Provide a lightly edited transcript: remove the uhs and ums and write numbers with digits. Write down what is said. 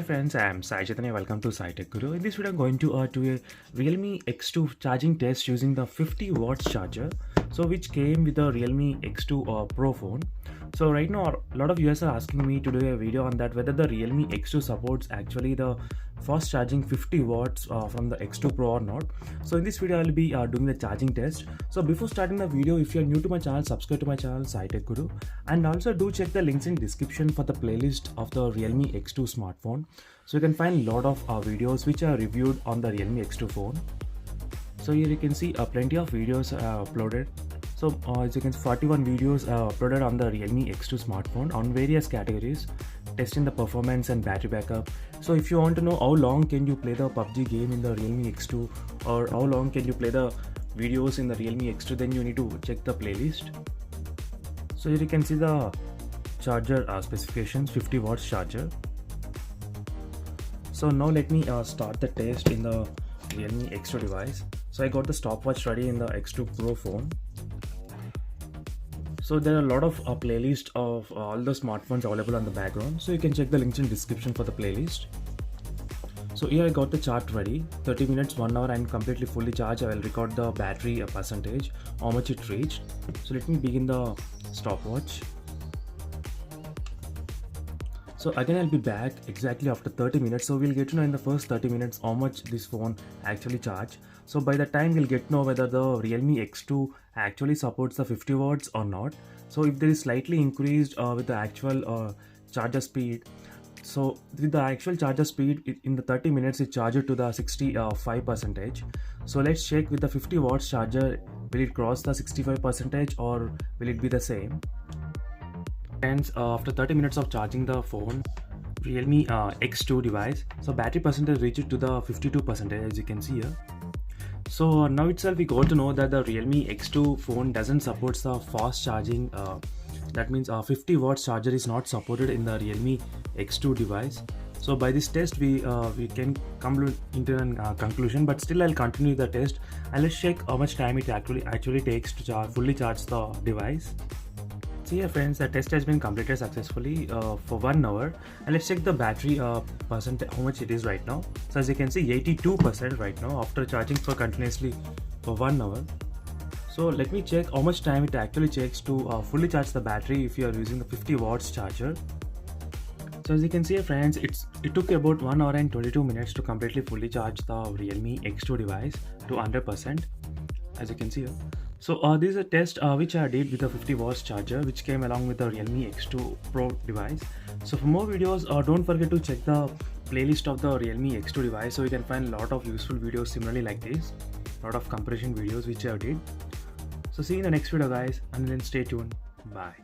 friends, I am Sai Chaitanya. Welcome to Sai Tech Guru. In this video, I'm going to do a Realme X2 charging test using the 50 watts charger. So which came with the Realme X2 Pro phone. So right now, a lot of US are asking me to do a video on that whether the Realme X2 supports actually the fast charging 50 watts from the X2 Pro or not. So in this video, I'll be doing the charging test. So before starting the video, if you're new to my channel, subscribe to my channel Sai Tech Guru, and also do check the links in description for the playlist of the Realme X2 smartphone. So you can find a lot of videos which are reviewed on the Realme X2 phone. So here you can see plenty of videos uploaded. So as you can see, 41 videos uploaded on the Realme X2 smartphone on various categories, testing the performance and battery backup. So if you want to know how long can you play the PUBG game in the Realme X2 or how long can you play the videos in the Realme X2, then you need to check the playlist. So here you can see the charger specifications, 50 watts charger. So now let me start the test in the Realme X2 device. So I got the stopwatch ready in the X2 Pro phone. So there are a lot of playlists of all the smartphones available on the background. So you can check the links in description for the playlist. So here I got the chart ready, 30 minutes, 1 hour and completely fully charged. I will record the battery percentage, how much it reached. So let me begin the stopwatch. So again I'll be back exactly after 30 minutes. So we'll get to know in the first 30 minutes how much this phone actually charged. So by the time we'll get to know whether the Realme X2 actually supports the 50 watts or not. So if there is slightly increased with the actual charger speed, so with the actual charger speed in the 30 minutes it charged to the 65%. So let's check with the 50 watts charger, will it cross the 65% or will it be the same? And after 30 minutes of charging the phone, Realme X2 device, so battery percentage reached to the 52% as you can see here. So now itself we got to know that the Realme X2 phone doesn't support the fast charging. That means 50 watts charger is not supported in the Realme X2 device. So by this test we can come into a conclusion, but still I'll continue the test and let's check how much time it actually takes to fully charge the device. So here friends, the test has been completed successfully for 1 hour, and let's check the battery percent, how much it is right now. So as you can see, 82% right now after charging for continuously for 1 hour. So let me check how much time it actually takes to fully charge the battery if you are using the 50 watts charger. So as you can see friends, it took about 1 hour and 22 minutes to completely fully charge the Realme X2 device to 100%, as you can see here. So this is a test which I did with the 50 watts charger which came along with the Realme X2 Pro device. So for more videos, don't forget to check the playlist of the Realme X2 device, so you can find a lot of useful videos similarly like this, a lot of comparison videos which I did. So see you in the next video guys, and then stay tuned. Bye.